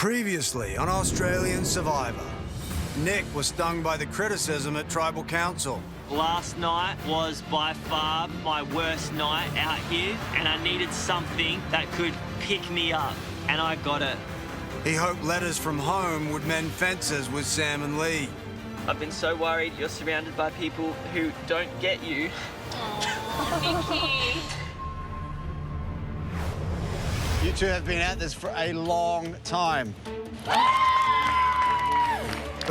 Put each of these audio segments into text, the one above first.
Previously on Australian Survivor, Nick was stung by the criticism at Tribal Council. Last night was by far my worst night out here, and I needed something that could pick me up, and I got it. He hoped letters from home would mend fences with Sam and Lee. I've been so worried you're surrounded by people who don't get you. Aww, Nikki. You two have been at this for a long time. But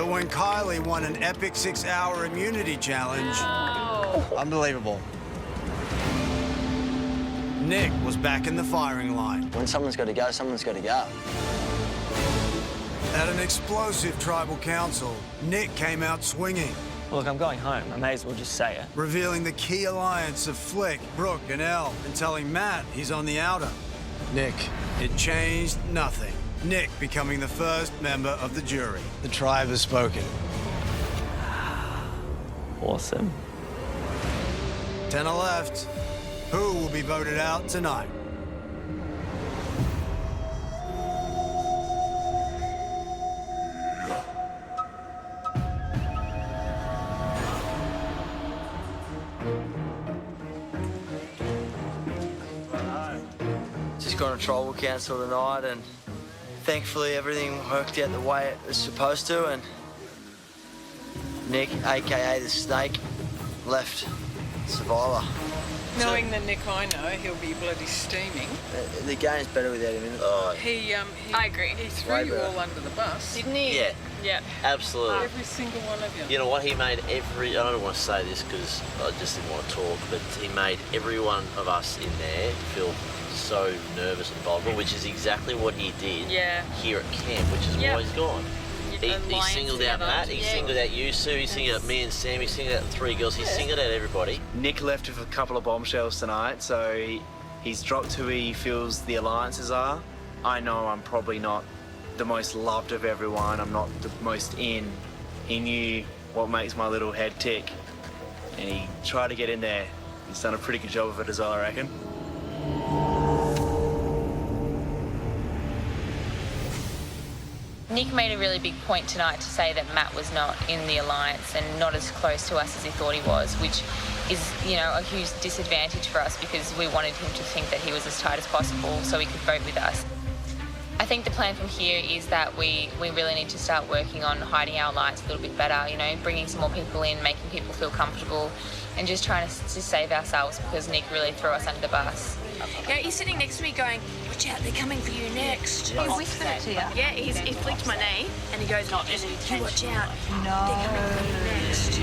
when Kylie won an epic 6-hour immunity challenge, Unbelievable. Nick was back in the firing line. When someone's got to go, someone's got to go. At an explosive Tribal Council, Nick came out swinging, Look, I'm going home. I may as well just say it. revealing the key alliance of Flick, Brooke, and Elle, and telling Matt he's on the outer. Nick, It changed nothing. Nick becoming the first member of the jury. the tribe has spoken. Awesome. 10 are left. Who will be voted out tonight? Just gone to Tribal Council tonight, and thankfully everything worked out the way it was supposed to, and Nick, aka the Snake, left Survivor. Knowing the Nick I know, he'll be bloody steaming. The game's better without him, isn't it? He I agree. He threw Way you better. all under the bus. Didn't he? Yeah, Yeah. absolutely. Every single one of you. You know what? He made every. I don't want to say this because I just didn't want to talk, but he made every one of us in there feel so nervous and vulnerable, which is exactly what he did Yeah. here at camp, which is Yeah. why he's gone. He Alliance singled out together. Matt, he Yeah. singled out you, Sue, he singled out me and Sam, he singled out the three girls, he singled out everybody. Nick left with a couple of bombshells tonight, so he's dropped who he feels the alliances are. I know I'm probably not the most loved of everyone, I'm not the most in. He knew what makes my little head tick, and he tried to get in there. He's done a pretty good job of it as well, I reckon. Nick made a really big point tonight to say that Matt was not in the alliance and not as close to us as he thought he was, which is, you know, a huge disadvantage for us because we wanted him to think that he was as tight as possible so he could vote with us. I think the plan from here is that we really need to start working on hiding our lights a little bit better, you know, bringing some more people in, making people feel comfortable, and just trying to save ourselves because Nick really threw us under the bus. Yeah, he's sitting next to me going, watch out, they're coming for you next. He whispered it to you? Yeah, he flicked my knee and he goes, you watch out, they're coming for you next.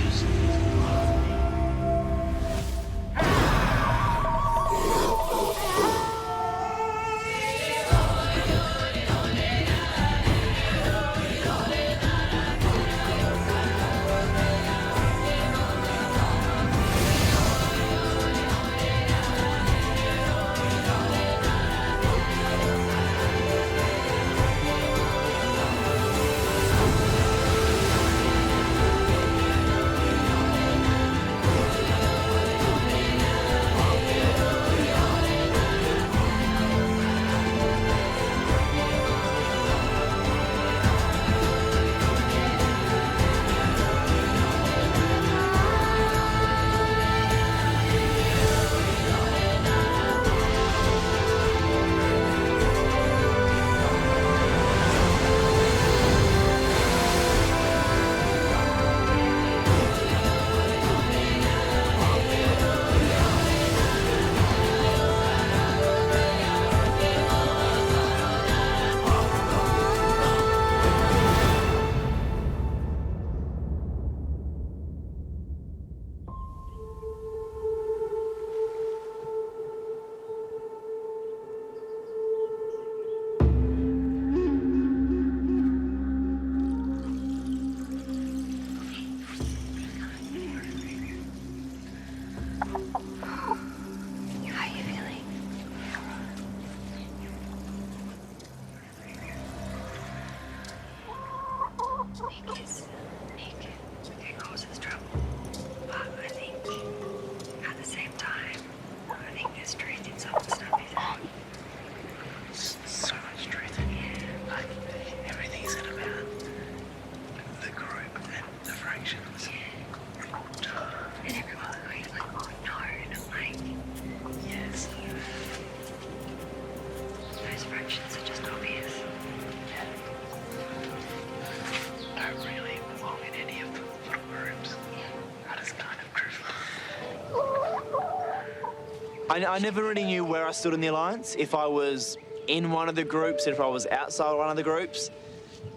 I never really knew where I stood in the Alliance, if I was in one of the groups, if I was outside one of the groups,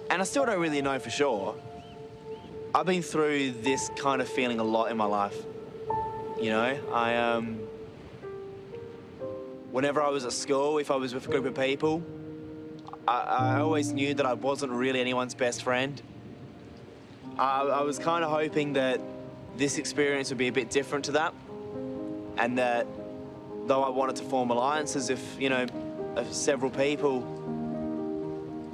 and I still don't really know for sure. I've been through this kind of feeling a lot in my life. You know, whenever I was at school, if I was with a group of people, I always knew that I wasn't really anyone's best friend. I was kind of hoping that this experience would be a bit different to that, and that though I wanted to form alliances with, you know, several people,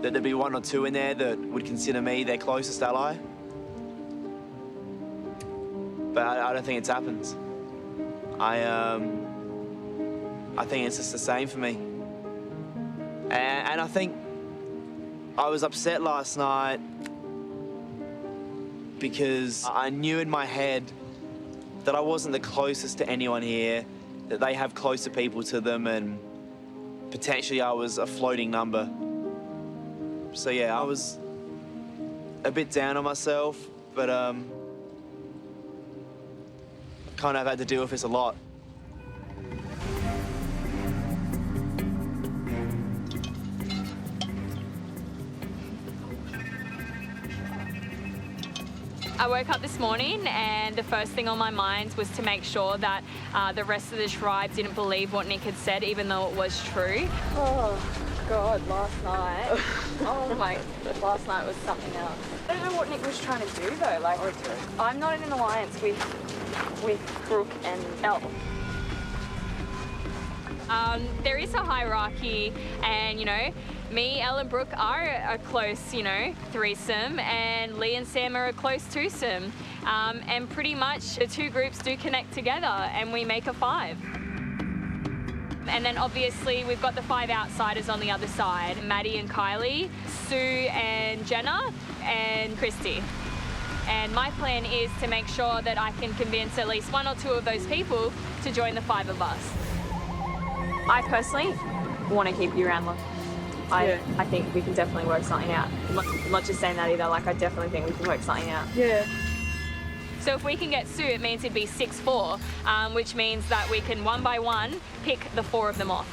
that there'd be one or two in there that would consider me their closest ally. But I don't think it's happened. I think it's just the same for me. And I think I was upset last night because I knew in my head that I wasn't the closest to anyone here, that they have closer people to them, and potentially I was a floating number. So yeah, I was a bit down on myself, but kind of had to deal with this a lot. I woke up this morning and the first thing on my mind was to make sure that the rest of the tribe didn't believe what Nick had said, even though it was true. Oh, God, last night. Oh, my, last night was something else. I don't know what Nick was trying to do, though. Like, I'm not in an alliance with Brooke and Elle. There is a hierarchy, and, you know, me, Elle and Brooke are a close, you know, threesome, and Lee and Sam are a close twosome. And pretty much the two groups do connect together and we make a 5. And then obviously we've got the 5 outsiders on the other side, Maddie and Kylie, Sue and Jenna, and Christy. And my plan is to make sure that I can convince at least 1 or 2 of those people to join the 5 of us. I personally want to keep you around long. I think we can definitely work something out. I'm not just saying that either, like I definitely think we can work something out. Yeah. So if we can get Sue, it means it'd be 6-4, which means that we can 1 by 1 pick the 4 of them off.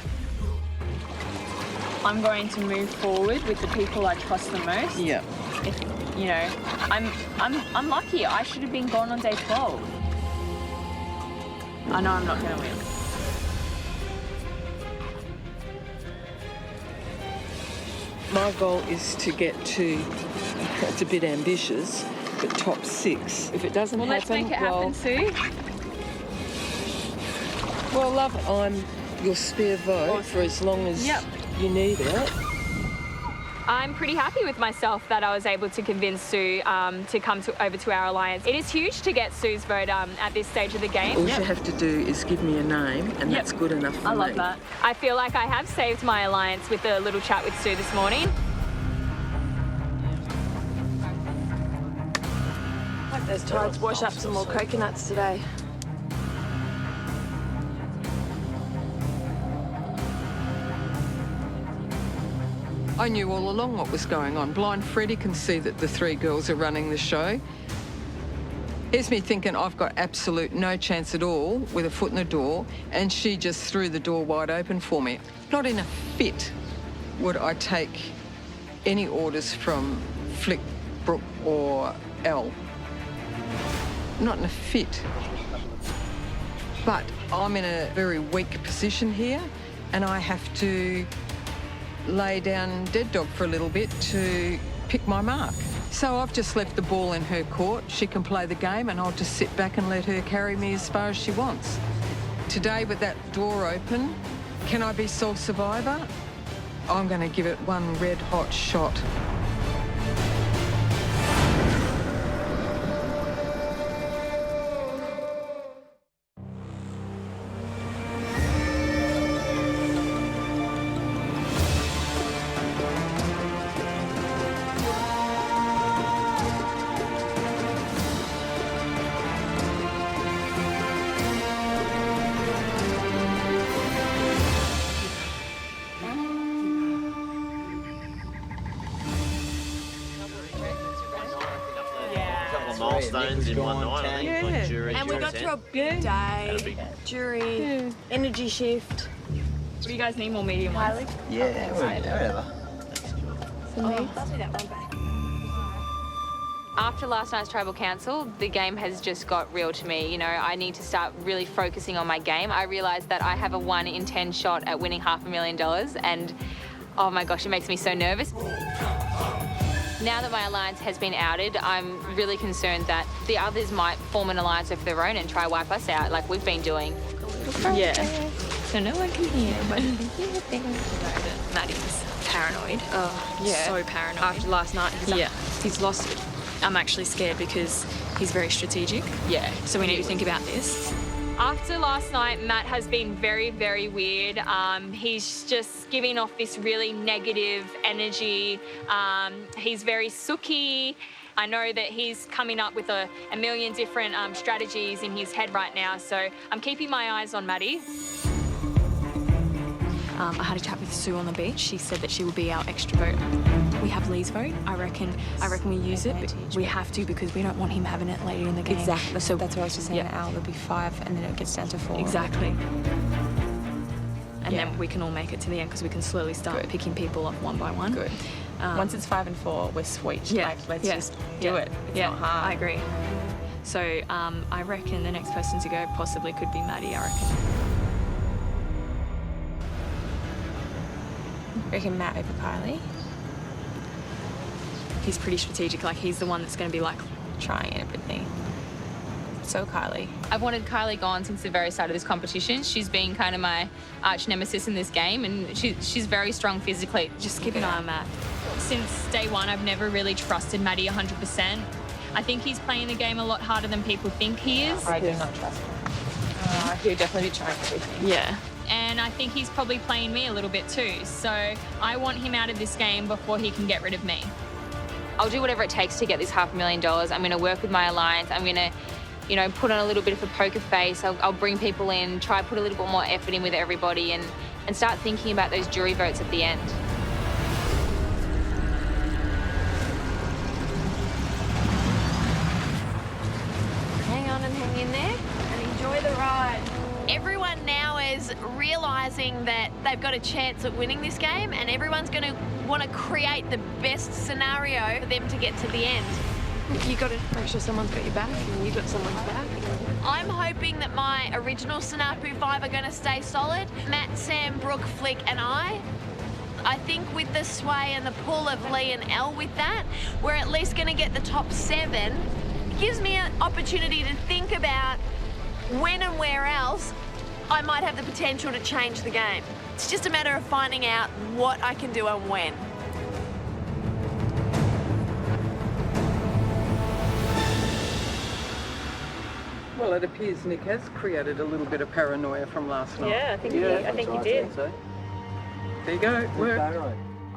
I'm going to move forward with the people I trust the most. Yeah. If, you know, I'm lucky. I should have been gone on day 12. I know I'm not going to win. My goal is to get to, it's a bit ambitious, but top 6. If it doesn't happen, let's make it happen, Sue. Well, love, I'm your spare vote for as long as you need it. I'm pretty happy with myself that I was able to convince Sue to come over to our alliance. It is huge to get Sue's vote at this stage of the game. All you have to do is give me a name, and that's good enough for me. I love that. I feel like I have saved my alliance with a little chat with Sue this morning. Hope those tides wash up some more coconuts today. I knew all along what was going on. Blind Freddie can see that the 3 girls are running the show. Here's me thinking I've got absolute no chance at all with a foot in the door, and she just threw the door wide open for me. Not in a fit would I take any orders from Flick, Brooke or Elle. Not in a fit. But I'm in a very weak position here, and I have to lay down dead dog for a little bit to pick my mark. So I've just left the ball in her court. She can play the game and I'll just sit back and let her carry me as far as she wants. Today, with that door open, can I be sole survivor? I'm going to give it one red hot shot. milestones in one night. I think, like jury. And we got through a big day. Jury, energy shift. Do you guys need more medium ones? Yeah, whatever. I'll do that one back. After last night's tribal council, the game has just got real to me. You know, I need to start really focusing on my game. I realised that I have a 1 in 10 shot at winning $500,000 and, oh my gosh, it makes me so nervous. Now that my alliance has been outed, I'm really concerned that the others might form an alliance of their own and try wipe us out like we've been doing. Yeah. So no one can hear, but Maddie's paranoid. oh, yeah. So paranoid. After last night, he's lost it. I'm actually scared because he's very strategic. Yeah. So we need to think about this. After last night, Matt has been very, very weird. He's just giving off this really negative energy. He's very sooky. I know that he's coming up with a million different strategies in his head right now, so I'm keeping my eyes on Maddie. I had a chat with Sue on the beach. She said that she will be our extra vote. We have Lee's vote. I reckon we use it, but we have to because we don't want him having it later in the game. Exactly. So that's what I was just saying. Yeah. Al, there'll be 5, and then it gets down to 4. Exactly. And then we can all make it to the end because we can slowly start picking people off one by one. Good. Once it's 5 and 4, we're sweet. Yeah. Like, let's just do it. It's not hard. I agree. So I reckon the next person to go possibly could be Maddie, I reckon. I reckon Matt over Kylie. He's pretty strategic. Like, he's the one that's going to be, like, Trying everything. So Kylie. I've wanted Kylie gone since the very start of this competition. She's been kind of my arch nemesis in this game, and she's very strong physically. Just keep an eye on Matt. Since day one, I've never really trusted Maddie 100%. I think he's playing the game a lot harder than people think he is. I do not trust him. He'll definitely be trying everything. Yeah. And I think he's probably playing me a little bit too. So I want him out of this game before he can get rid of me. I'll do whatever it takes to get this $500,000. I'm going to work with my alliance. I'm going to, you know, put on a little bit of a poker face. I'll bring people in, try to put a little bit more effort in with everybody and start thinking about those jury votes at the end. Hang on and hang in there and enjoy the ride. Everyone now is realising that they've got a chance at winning this game, and everyone's going to want to create the best scenario for them to get to the end. You got to make sure someone's got your back and you got someone's back. I'm hoping that my original Sanapu 5 are going to stay solid. Matt, Sam, Brooke, Flick and I think with the sway and the pull of Lee and Elle with that, we're at least going to get the top 7. It gives me an opportunity to think about when and where else I might have the potential to change the game. It's just a matter of finding out what I can do and when. Well, it appears Nick has created a little bit of paranoia from last night. Yeah, I think he did. There you go, work.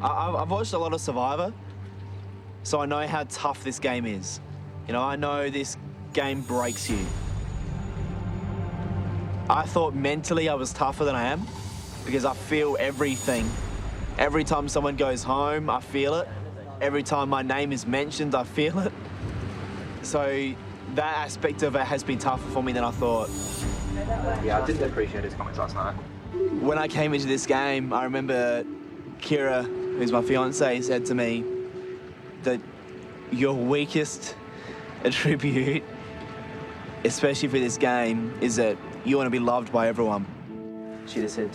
I've watched a lot of Survivor, so I know how tough this game is. You know, I know this game breaks you. I thought mentally I was tougher than I am because I feel everything. Every time someone goes home, I feel it. Every time my name is mentioned, I feel it. So that aspect of it has been tougher for me than I thought. Yeah, I didn't appreciate his comments last night. When I came into this game, I remember Kira, who's my fiance, said to me that your weakest attribute, especially for this game, is that you want to be loved by everyone. She just said,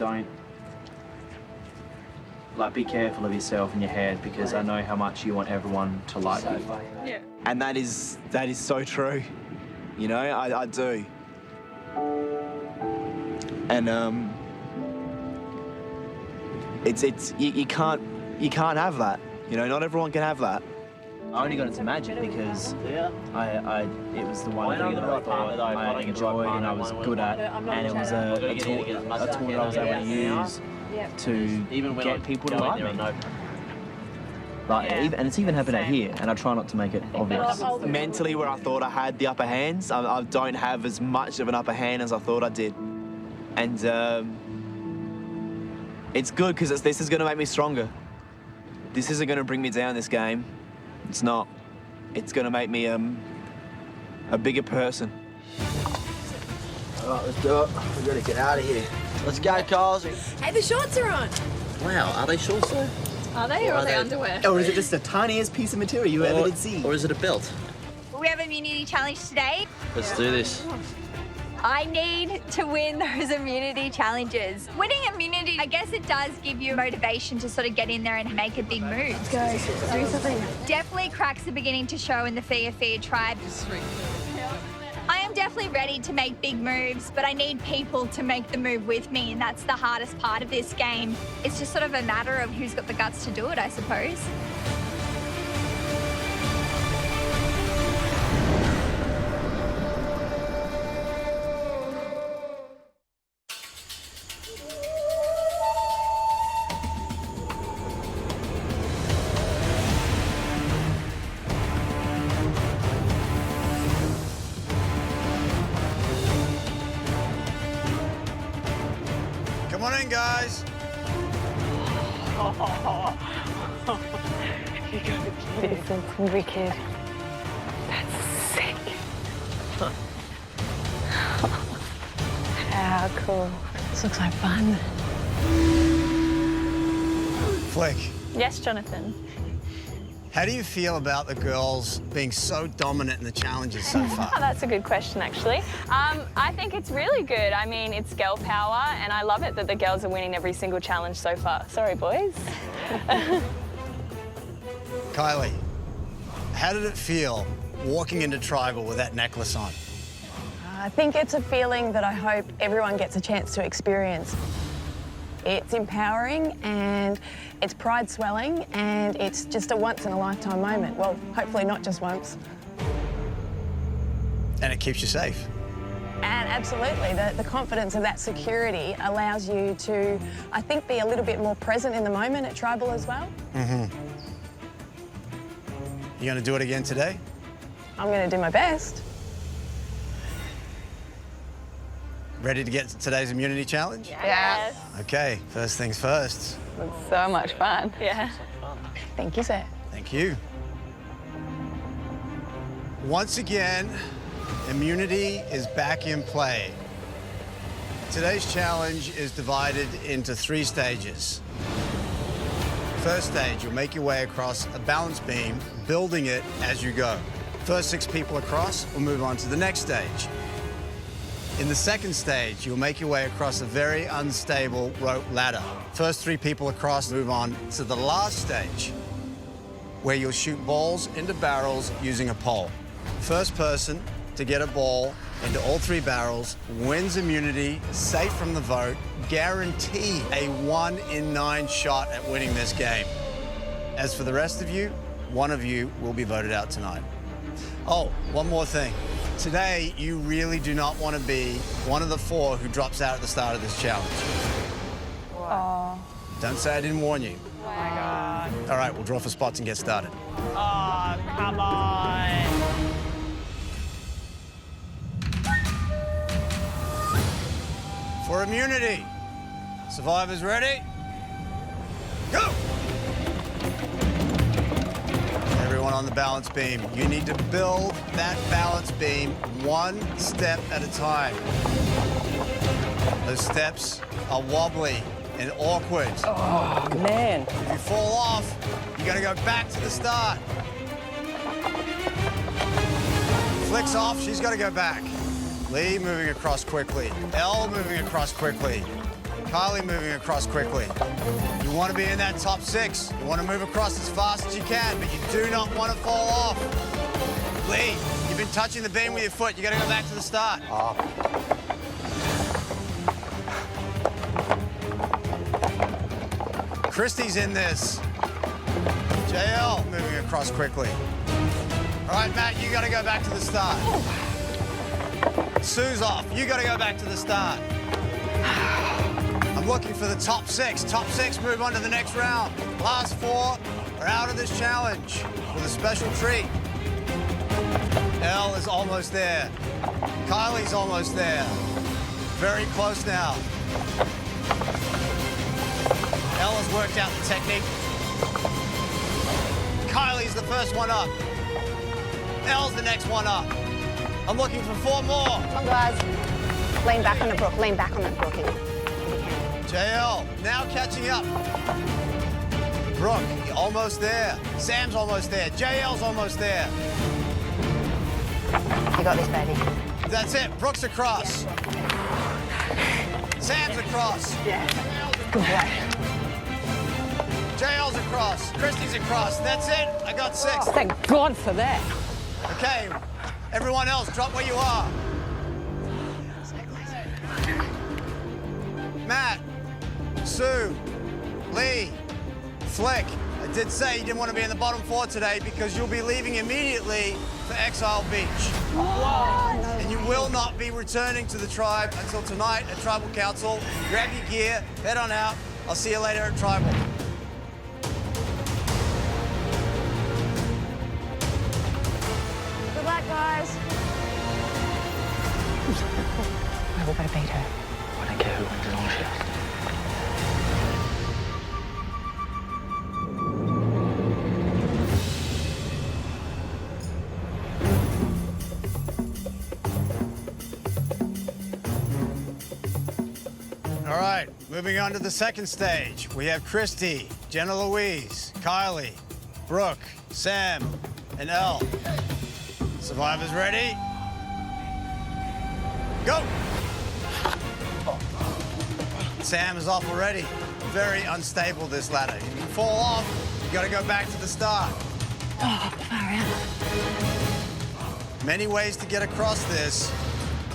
be careful of yourself and your head because I know how much you want everyone to like you. Yeah. And that is so true. You know, I do. And you can't have that. You know, not everyone can have that. I only got it to Magic because it was the one thing that I thought I enjoyed and I was good at, and it was a tool that I was able to use to get people to like me. And it's even happened out here, and I try not to make it obvious. Mentally, where I thought I had the upper hands, I don't have as much of an upper hand as I thought I did. And it's good because this is going to make me stronger. This isn't going to bring me down this game. It's not. It's going to make me a bigger person. All right, let's do it. We've got to get out of here. Let's go, Carls. Hey, the shorts are on. Wow, are they shorts though? Are they, or are they underwear? Or is it just the tiniest piece of material you ever did see? Or is it a belt? We have an immunity challenge today. Let's do this. I need to win those immunity challenges. Winning immunity, I guess it does give you motivation to sort of get in there and make a big move. Let's go. Do something. Definitely cracks are beginning to show in the Fia tribe. I am definitely ready to make big moves, but I need people to make the move with me, and that's the hardest part of this game. It's just sort of a matter of who's got the guts to do it, I suppose. Come on in, guys. This is wicked. That's sick. How cool. This looks like fun. Flick, Yes, Jonathan. how do you feel about the girls being so dominant in the challenges so far? Oh, that's a good question, actually. I think it's really good. I mean, it's girl power, and I love it that the girls are winning every single challenge so far. Sorry, boys. Kylie, how did it feel walking into Tribal with that necklace on? I think it's a feeling that I hope everyone gets a chance to experience. It's empowering and it's pride swelling and it's just a once-in-a-lifetime moment. Well, hopefully not just once. And it keeps you safe. And absolutely, the confidence of that security allows you to, I think, be a little bit more present in the moment at Tribal as well. Mm-hmm. You gonna do it again today? I'm going to do my best. Ready to get to today's immunity challenge? Yes. Okay, first things first. It's so much fun. Yeah. Thank you, sir. Thank you. Once again, immunity is back in play. Today's challenge is divided into 3 stages. First stage, you'll make your way across a balance beam, building it as you go. First 6 people across will move on to the next stage. In the second stage, you'll make your way across a very unstable rope ladder. First 3 people across move on to the last stage, where you'll shoot balls into barrels using a pole. First person to get a ball into all 3 barrels wins immunity, safe from the vote, guarantee a 1 in 9 shot at winning this game. As for the rest of you, one of you will be voted out tonight. Oh, one more thing. Today, you really do not want to be one of the 4 who drops out at the start of this challenge. Oh. Don't say I didn't warn you. Oh my God. All right, we'll draw for spots and get started. Oh, come on. For immunity, survivors ready? Go! Everyone on the balance beam, you need to build that balance beam 1 step at a time. Those steps are wobbly and awkward. Oh, man. If you fall off, you gotta go back to the start. Flicks off, she's gotta go back. Lee moving across quickly. Elle moving across quickly. Kylie moving across quickly. You want to be in that top 6. You want to move across as fast as you can, but you do not want to fall off. Lee, you've been touching the beam with your foot. You got to go back to the start. Christy's in this. JL moving across quickly. All right, Matt, you got to go back to the start. Sue's off. You got to go back to the start. I'm looking for the top 6. Top 6 move on to the next round. Last 4 are out of this challenge with a special treat. Elle is almost there. Kylie's almost there. Very close now. Elle has worked out the technique. Kylie's the first one up. Elle's the next one up. I'm looking for 4 more. Come on, guys. Lean back on the Brooke. Lean back on that Brooke. JL, now catching up. Brooke, you're almost there. Sam's almost there. JL's almost there. You got this, baby. That's it. Brooke's across. Sam's across. Yeah. Good boy. JL's across. Christy's across. That's it. I got 6. Thank God for that. Okay, everyone else, drop where you are. Matt, Sue, Lee, Flick. I did say you didn't want to be in the bottom 4 today because you'll be leaving immediately for Exile Beach. What? And you will not be returning to the tribe until tonight at Tribal Council. Grab your gear, head on out. I'll see you later at Tribal. Good luck, guys. We better beat her. I don't care who wins as long as she has. All right, moving on to the second stage. We have Christy, Jenna Louise, Kylie, Brooke, Sam, and Elle. Survivors ready? Go! Sam is off already. Very unstable, this ladder. You can fall off, you gotta go back to the start. Oh, far out. Many ways to get across this,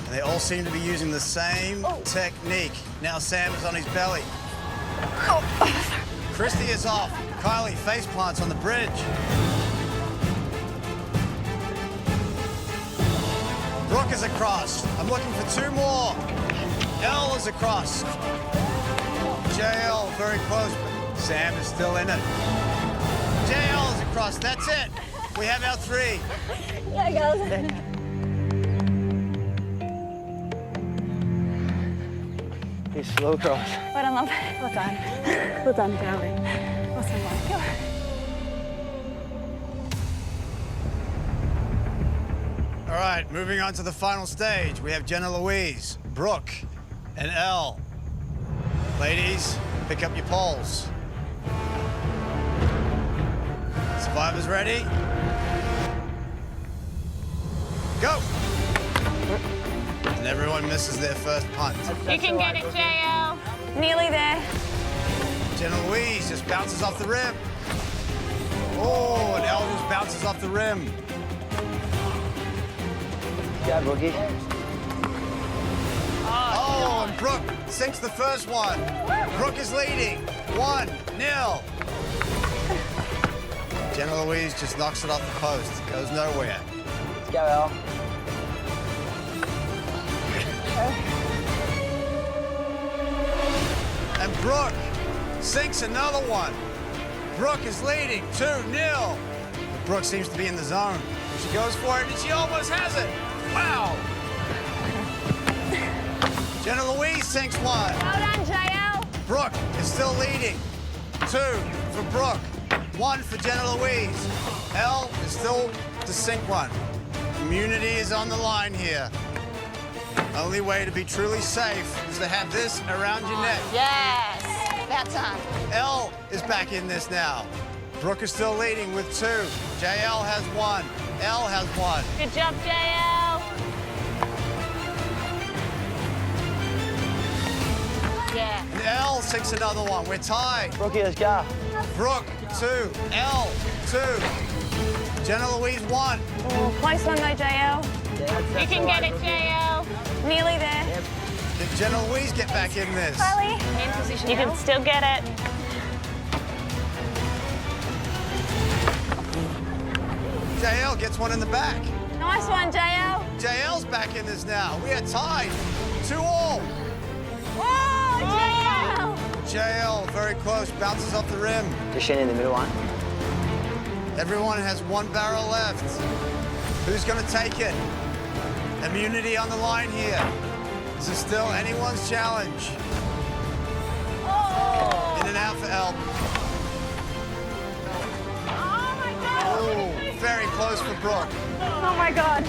and they all seem to be using the same technique. Now Sam is on his belly. Christy is off. Kylie face plants on the bridge. Brooke is across. I'm looking for 2 more. Elle is across. JL very close, but Sam is still in it. JL is across. That's it. We have our 3. Yeah, girls. This slow cross. Well done, love. Well done. Well done, darling. Awesome, Michael. All right, moving on to the final stage. We have Jenna Louise, Brooke, and Elle. Ladies, pick up your poles. Survivors ready? Go! And everyone misses their first punt. You can get it, JL. Nearly there. Jenna Louise just bounces off the rim. Oh, and Elle just bounces off the rim. Yeah, Boogie. Oh, and Brooke sinks the first one. Brooke is leading. 1-0. Jenna Louise just knocks it off the post. Goes nowhere. Let's go, Elle. And Brooke sinks another one. Brooke is leading 2-0. Brooke seems to be in the zone. She goes for it and she almost has it. Wow. Jenna Louise sinks one. Well done, JL. Brooke is still leading. 2 for Brooke, 1 for Jenna Louise. Elle is still to sink one. Immunity is on the line here. Only way to be truly safe is to have this around your neck. Yes. About time. Elle is back in this now. Brooke is still leading with 2. JL has 1. Elle has 1. Good job, JL. Yeah. And Elle sinks another one. We're tied. Brookie, let's go. Brooke, 2. Elle, 2. Jenna Louise, 1. Oh, close one though, JL. You can get it, JL. Nearly there. Yep. Did Jenna Louise get back in this? Kylie. In position. You can still get it. JL gets one in the back. Nice one, JL. JL's back in this now. We are tied. 2-2. Oh, JL. JL, very close, bounces off the rim. Just Shane in the middle one. Everyone has 1 barrel left. Who's going to take it? Immunity on the line here. This is still anyone's challenge. Oh. In and out for Elle. Oh, my God. Oh, very close for Brooke. Oh, my God.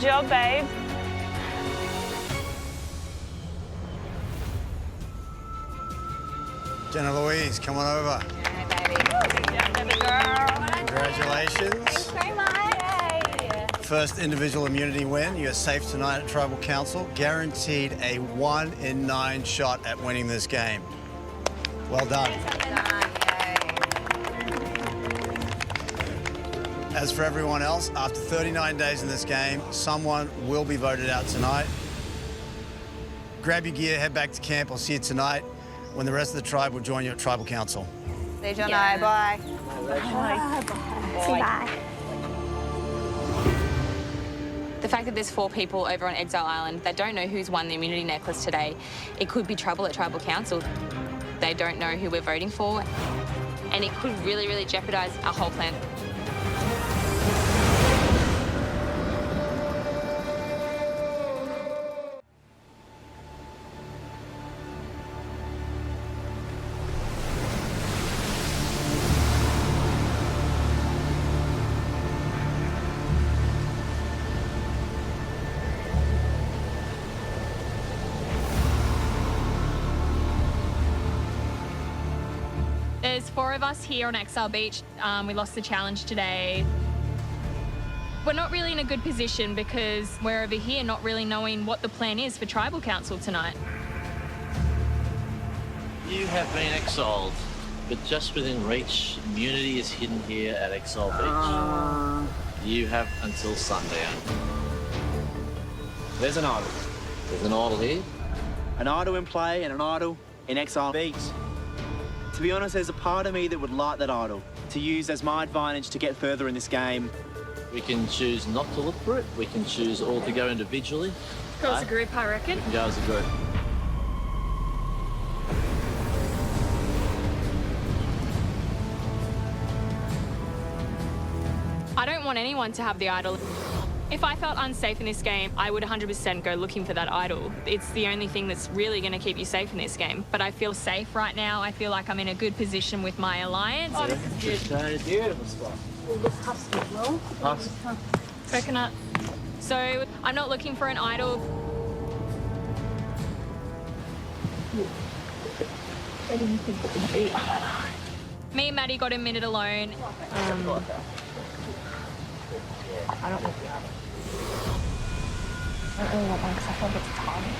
job, babe. Jenna Louise, come on over. Congratulations. Thanks very much. First individual immunity win. You're safe tonight at Tribal Council. Guaranteed a 1 in 9 shot at winning this game. Well done. As for everyone else, after 39 days in this game, someone will be voted out tonight. Grab your gear, head back to camp. I'll see you tonight when the rest of the tribe will join you at Tribal Council. See you tonight. Bye. See you, bye. The fact that there's 4 people over on Exile Island that don't know who's won the immunity necklace today, it could be trouble at Tribal Council. They don't know who we're voting for, and it could really, really jeopardise our whole plan. There's 4 of us here on Exile Beach. We lost the challenge today. We're not really in a good position because we're over here not really knowing what the plan is for Tribal Council tonight. You have been exiled, but just within reach. Immunity is hidden here at Exile Beach. You have until sundown. There's an idol. There's an idol here. An idol in play and an idol in Exile Beach. To be honest, there's a part of me that would like that idol to use as my advantage to get further in this game. We can choose not to look for it. We can choose all to go individually. Go as a group, I reckon. We can go as a group. I don't want anyone to have the idol. If I felt unsafe in this game, I would 100% go looking for that idol. It's the only thing that's really going to keep you safe in this game. But I feel safe right now. I feel like I'm in a good position with my alliance. Oh, this is good. Beautiful spot. Husk. Coconut. So I'm not looking for an idol. Me and Maddie got a minute alone. I don't think we have it. I don't really want one because I feel like it's target.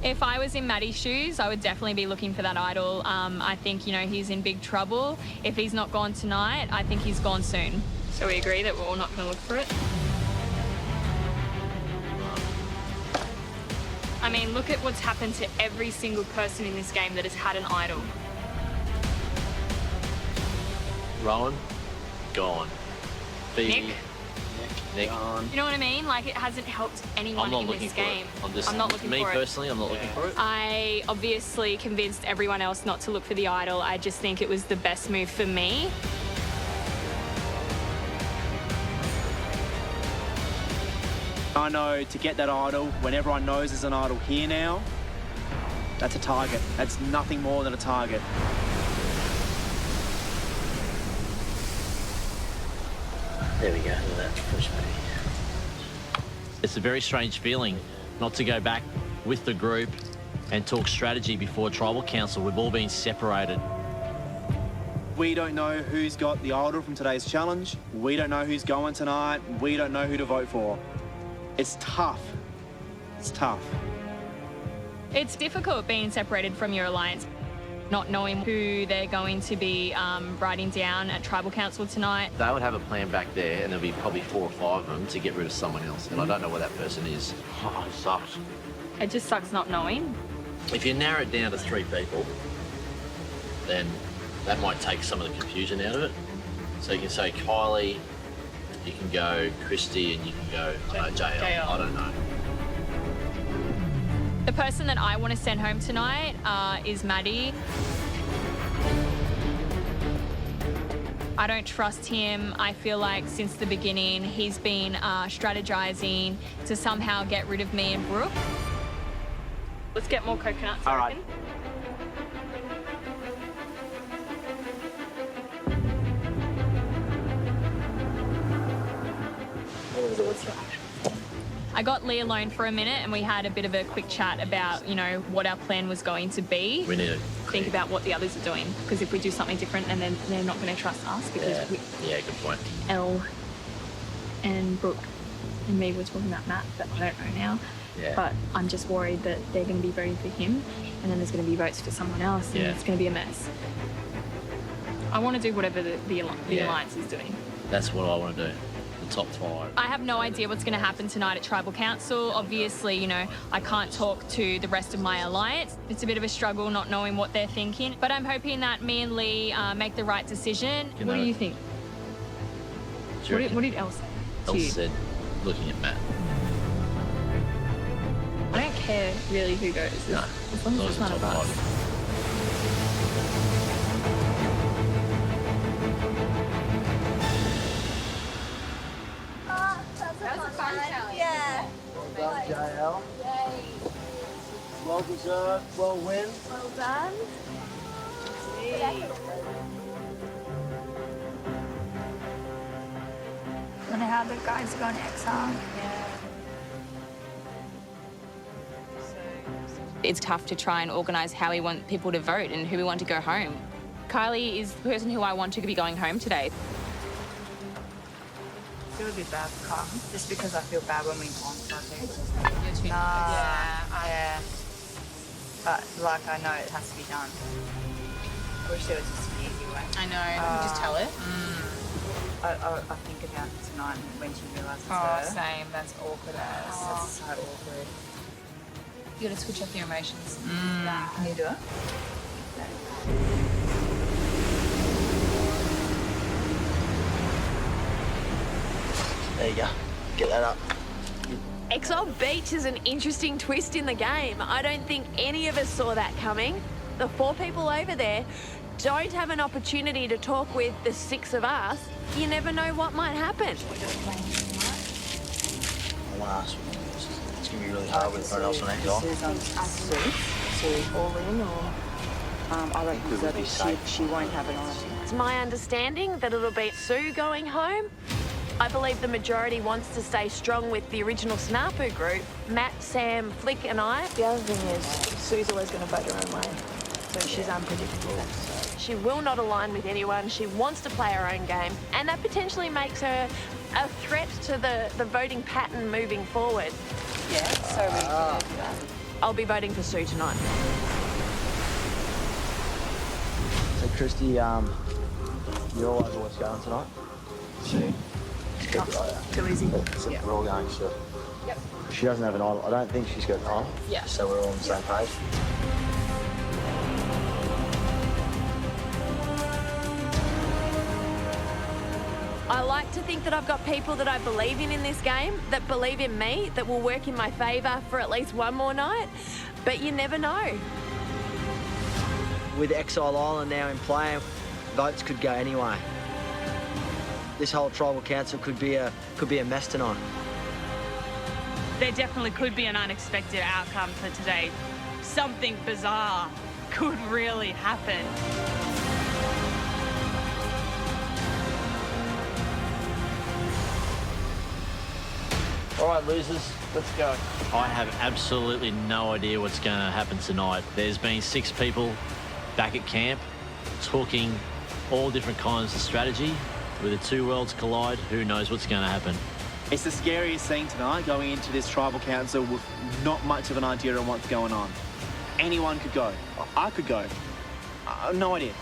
If I was in Maddie's shoes, I would definitely be looking for that idol. I think, you know, he's in big trouble. If he's not gone tonight, I think he's gone soon. So we agree that we're all not going to look for it? I mean, look at what's happened to every single person in this game that has had an idol. Rowan, gone. Nick? Nick. You know what I mean? Like, it hasn't helped anyone in this game. I'm not looking for it. Me personally, I'm not looking for it. I obviously convinced everyone else not to look for the idol. I just think it was the best move for me. I know to get that idol, when everyone knows there's an idol here now, that's a target. That's nothing more than a target. There we go, look at that. Push me. It's a very strange feeling not to go back with the group and talk strategy before Tribal Council. We've all been separated. We don't know who's got the idol from today's challenge. We don't know who's going tonight. We don't know who to vote for. It's tough. It's tough. It's difficult being separated from your alliance, not knowing who they're going to be writing down at Tribal Council tonight. They would have a plan back there, and there'll be probably 4 or 5 of them to get rid of someone else, and I don't know where that person is. Oh, it sucks. It just sucks not knowing. If you narrow it down to 3 people, then that might take some of the confusion out of it. So you can say Kylie, you can go Christy, and you can go JL. I don't know. The person that I want to send home tonight is Maddie. I don't trust him. I feel like since the beginning he's been strategizing to somehow get rid of me and Brooke. Let's get more coconuts, I reckon. What's your actual? I got Lee alone for a minute and we had a bit of a quick chat about, you know, what our plan was going to be. We need to think about what the others are doing, because if we do something different, and then they're not going to trust us because Yeah, good point. Elle and Brooke and me were talking about Matt, but I don't know now. Yeah. But I'm just worried that they're going to be voting for him and then there's going to be votes for someone else and it's going to be a mess. I want to do whatever the Alliance is doing. That's what I want to do. The top 5. I have no idea what's going to happen tonight at Tribal Council. Obviously, you know, I can't talk to the rest of my alliance. It's a bit of a struggle not knowing what they're thinking. But I'm hoping that me and Lee make the right decision. What do you think? What did Elle say? Elle said, looking at Matt. I don't care really who goes. No. As long as it's not a bus. Yeah. Well done, JL. Yay. Well deserved, well win. Well done. I wonder how the guys are going to exile. It's tough to try and organise how we want people to vote and who we want to go home. Kylie is the person who I want to be going home today. I feel a bit bad for Carl, just because I feel bad when we want something. Yeah. But, like, I know it has to be done. I wish there was just an easy way. I know, you can just tell it. I think about it tonight when she realises it's her. Same, that's awkward as. That's so awkward. You gotta switch off your emotions. Can you do it? There you go. Get that up. Exile Beach is an interesting twist in the game. I don't think any of us saw that coming. The 4 people over there don't have an opportunity to talk with the 6 of us. You never know what might happen. Last one. It's going to be really hard with everyone else on exile. Sue all in, or I don't think that she won't have it on. It's my understanding that it'll be Sue going home. I believe the majority wants to stay strong with the original Snapu group, Matt, Sam, Flick and I. The other thing is, Sue's always going to vote her own way, so she's unpredictable. She will not align with anyone. She wants to play her own game, and that potentially makes her a threat to the voting pattern moving forward. Yeah, so we can do that. I'll be voting for Sue tonight. So, Christy, you all over what's going tonight? Sue. Too easy. So Yeah. we're all going to. Yep. She doesn't have an idol. I don't think she's got an idol. Yeah. So we're all on the same page. I like to think that I've got people that I believe in this game, that believe in me, that will work in my favour for at least one more night. But you never know. With Exile Island now in play, votes could go anyway. This whole tribal council could be a mess tonight. There definitely could be an unexpected outcome for today. Something bizarre could really happen. All right, losers, let's go. I have absolutely no idea what's going to happen tonight. There's been 6 people back at camp talking all different kinds of strategy. With the 2 worlds collide, who knows what's going to happen. It's the scariest thing tonight, going into this tribal council with not much of an idea on what's going on. Anyone could go. I could go. I have no idea.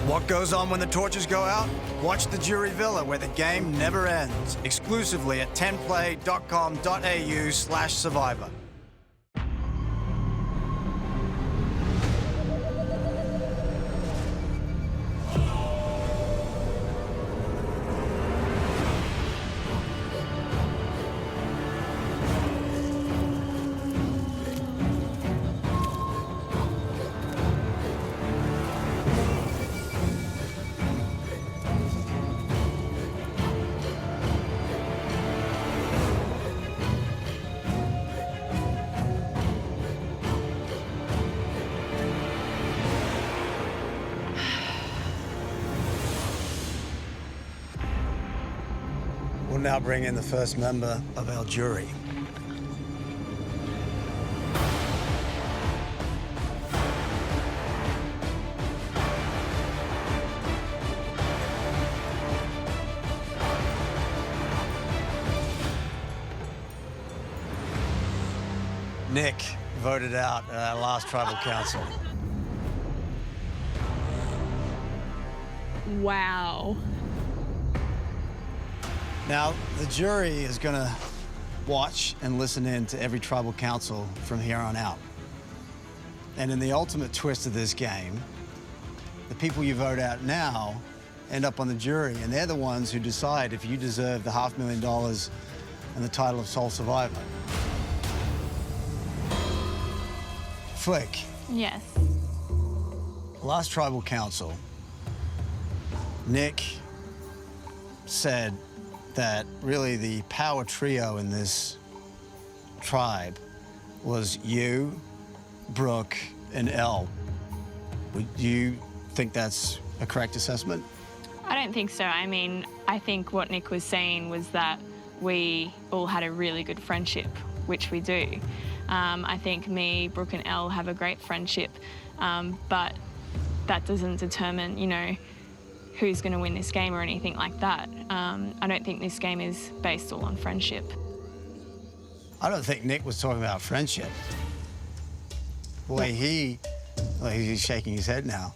What goes on when the torches go out? Watch the Jury Villa, where the game never ends. Exclusively at 10play.com.au/survivor. We'll now bring in the first member of our jury. Nick voted out at our last tribal council. Wow. Now, the jury is going to watch and listen in to every tribal council from here on out. And in the ultimate twist of this game, the people you vote out now end up on the jury, and they're the ones who decide if you deserve the $500,000 and the title of sole survivor. Flick. Yes. Last tribal council, Nick said that really the power trio in this tribe was you, Brooke, and Elle. Would you think that's a correct assessment? I don't think so. I mean, I think what Nick was saying was that we all had a really good friendship, which we do. I think me, Brooke and Elle have a great friendship, but that doesn't determine, you know, who's going to win this game or anything like that. I don't think this game is based all on friendship. I don't think Nick was talking about friendship. The way he's shaking his head now.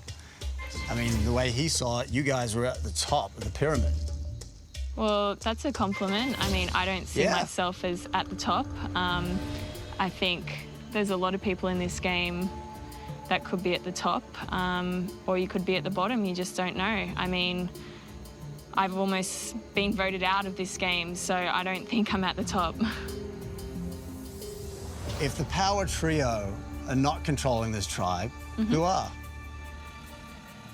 I mean, the way he saw it, you guys were at the top of the pyramid. Well, that's a compliment. I mean, I don't see myself as at the top. I think there's a lot of people in this game that could be at the top, or you could be at the bottom, you just don't know. I mean, I've almost been voted out of this game, so I don't think I'm at the top. If the power trio are not controlling this tribe, who are?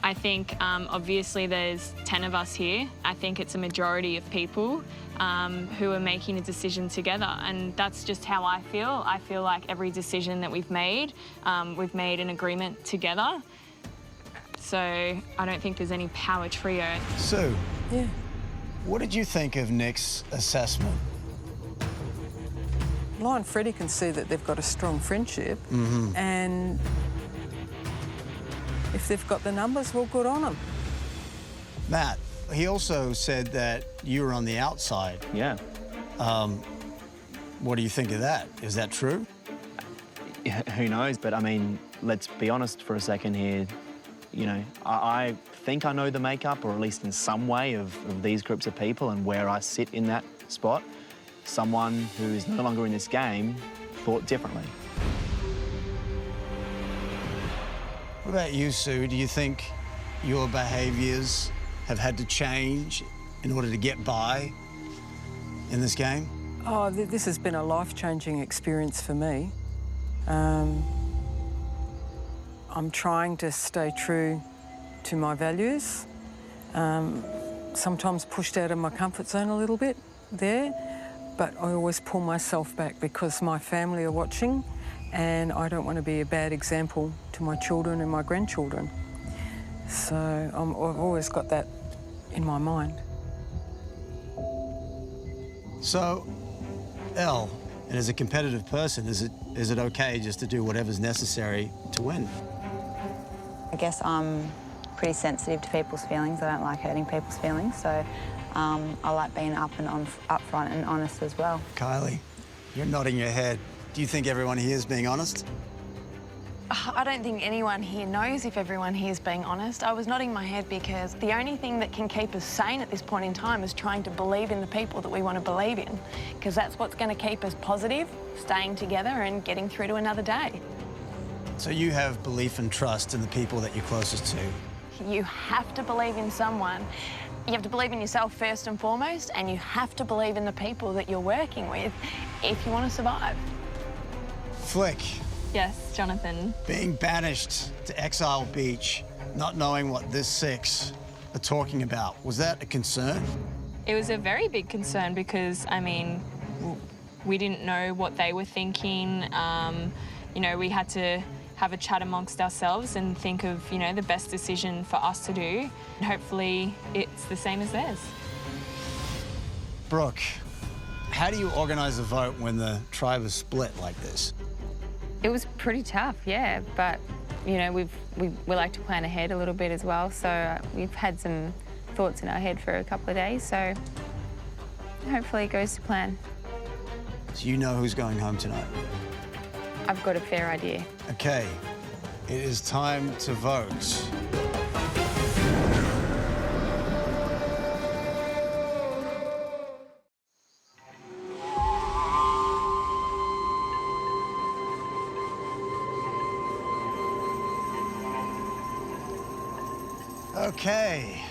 I think, obviously, there's 10 of us here. I think it's a majority of people who are making a decision together, and that's just how I feel. I feel like every decision that we've made an agreement together. So I don't think there's any power trio. Sue. Yeah. What did you think of Nick's assessment? Lion Freddie can see that they've got a strong friendship, and if they've got the numbers, well, good on them. Matt, he also said that you were on the outside. Yeah. What do you think of that? Is that true? Who knows? But I mean, let's be honest for a second here. You know, I think I know the makeup, or at least in some way, of these groups of people and where I sit in that spot. Someone who is no longer in this game thought differently. What about you, Sue? Do you think your behaviours have had to change in order to get by in this game? Oh, this has been a life-changing experience for me. I'm trying to stay true to my values. Sometimes pushed out of my comfort zone a little bit there, but I always pull myself back because my family are watching, and I don't want to be a bad example to my children and my grandchildren. So I've always got that in my mind. So, Elle, and as a competitive person, is it okay just to do whatever's necessary to win? I guess I'm pretty sensitive to people's feelings. I don't like hurting people's feelings, so I like being upfront and honest as well. Kylie, you're nodding your head. Do you think everyone here is being honest? I don't think anyone here knows if everyone here is being honest. I was nodding my head because the only thing that can keep us sane at this point in time is trying to believe in the people that we want to believe in, because that's what's going to keep us positive, staying together and getting through to another day. So you have belief and trust in the people that you're closest to? You have to believe in someone. You have to believe in yourself first and foremost, and you have to believe in the people that you're working with if you want to survive. Flick. Yes, Jonathan. Being banished to Exile Beach, not knowing what this six are talking about, was that a concern? It was a very big concern because, I mean, we didn't know what they were thinking. You know, we had to have a chat amongst ourselves and think of, you know, the best decision for us to do. And hopefully it's the same as theirs. Brooke, how do you organise a vote when the tribe is split like this? It was pretty tough, yeah, but you know, we like to plan ahead a little bit as well, so we've had some thoughts in our head for a couple of days, so hopefully it goes to plan. So you know who's going home tonight? I've got a fair idea. Okay, it is time to vote. Okay,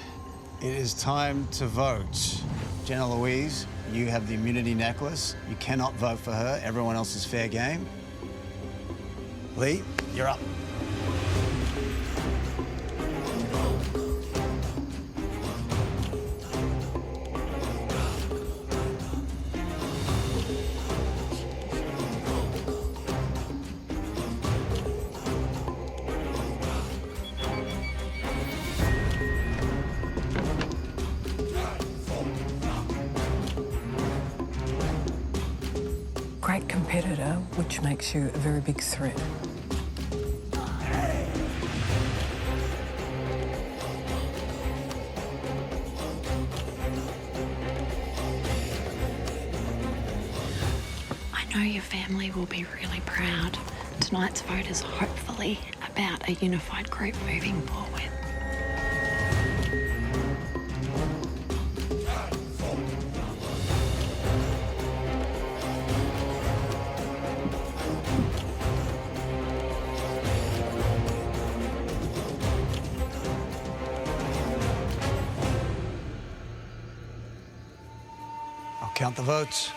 it is time to vote. Jenna Louise, you have the immunity necklace. You cannot vote for her. Everyone else is fair game. Lee, you're up. Great competitor, which makes you a very big threat. I know your family will be really proud. Tonight's vote is hopefully about a unified group moving forward. I'll count the votes.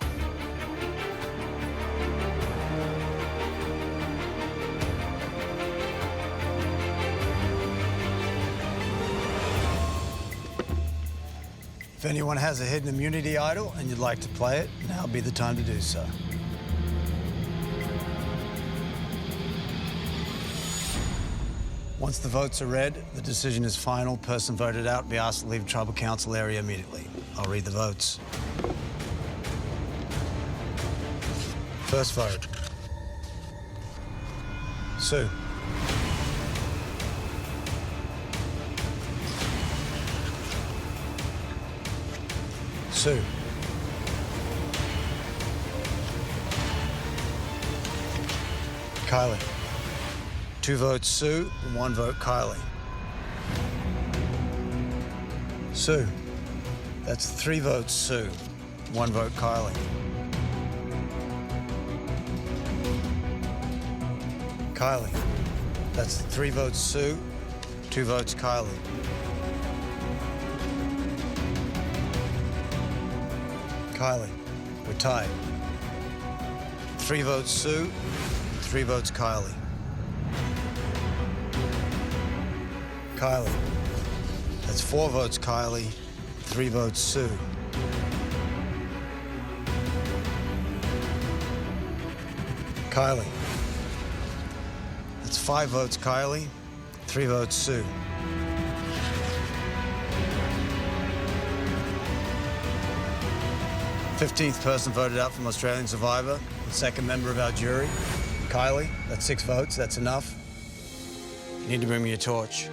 If anyone has a hidden immunity idol and you'd like to play it, now would be the time to do so. Once the votes are read, the decision is final. Person voted out be asked to leave tribal council area immediately. I'll read the votes. First vote. Sue. Sue. Kylie. 2 votes Sue, and 1 vote Kylie. Sue. That's 3 votes Sue, 1 vote Kylie. Kylie. That's 3 votes Sue, 2 votes Kylie. Kylie, we're tied. 3 votes Sue, 3 votes Kylie. Kylie, that's 4 votes Kylie, 3 votes Sue. Kylie, that's 5 votes Kylie, 3 votes Sue. The 15th person voted out from Australian Survivor, the second member of our jury. Kylie, that's 6 votes, that's enough. You need to bring me a torch.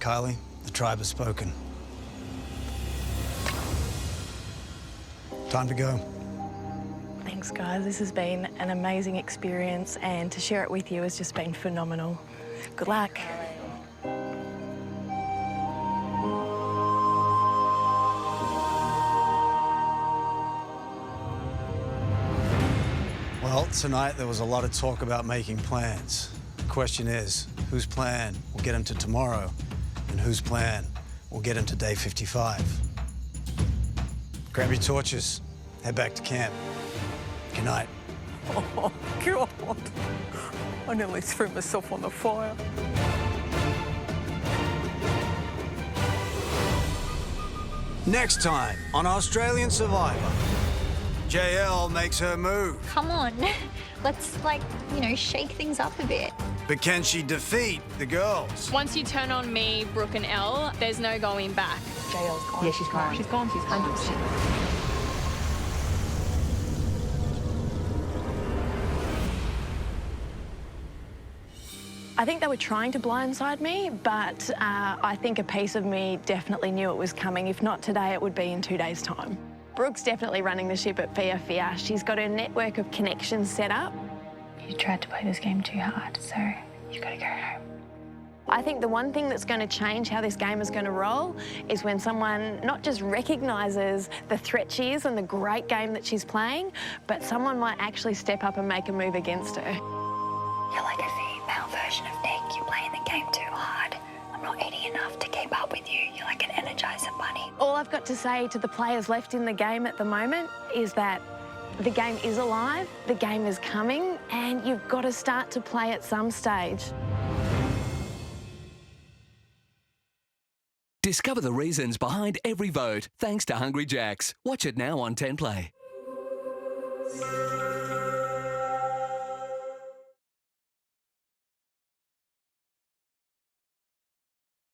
Kylie, the tribe has spoken. Time to go. Thanks, guys. This has been an amazing experience, and to share it with you has just been phenomenal. Good luck. Well, tonight there was a lot of talk about making plans. The question is, whose plan will get him to tomorrow, and whose plan will get him to day 55? Grab your torches, head back to camp. Good night. Oh, God. I nearly threw myself on the fire. Next time on Australian Survivor, JL makes her move. Come on, let's shake things up a bit. But can she defeat the girls? Once you turn on me, Brooke and Elle, there's no going back. JL's gone. Yeah, she's gone. She's gone. She's 100%. I think they were trying to blindside me, but I think a piece of me definitely knew it was coming. If not today, it would be in 2 days' time. Brooke's definitely running the ship at Fia. She's got a network of connections set up. You tried to play this game too hard, so you gotta go home. I think the one thing that's going to change how this game is going to roll is when someone not just recognises the threat she is and the great game that she's playing, but someone might actually step up and make a move against her. You're like a female version of Nick. You're playing the game too hard. I'm not eating enough to keep up with you. You're like an Energizer bunny. All I've got to say to the players left in the game at the moment is that the game is alive, the game is coming, and you've got to start to play at some stage. Discover the reasons behind every vote thanks to Hungry Jack's. Watch it now on 10 Play.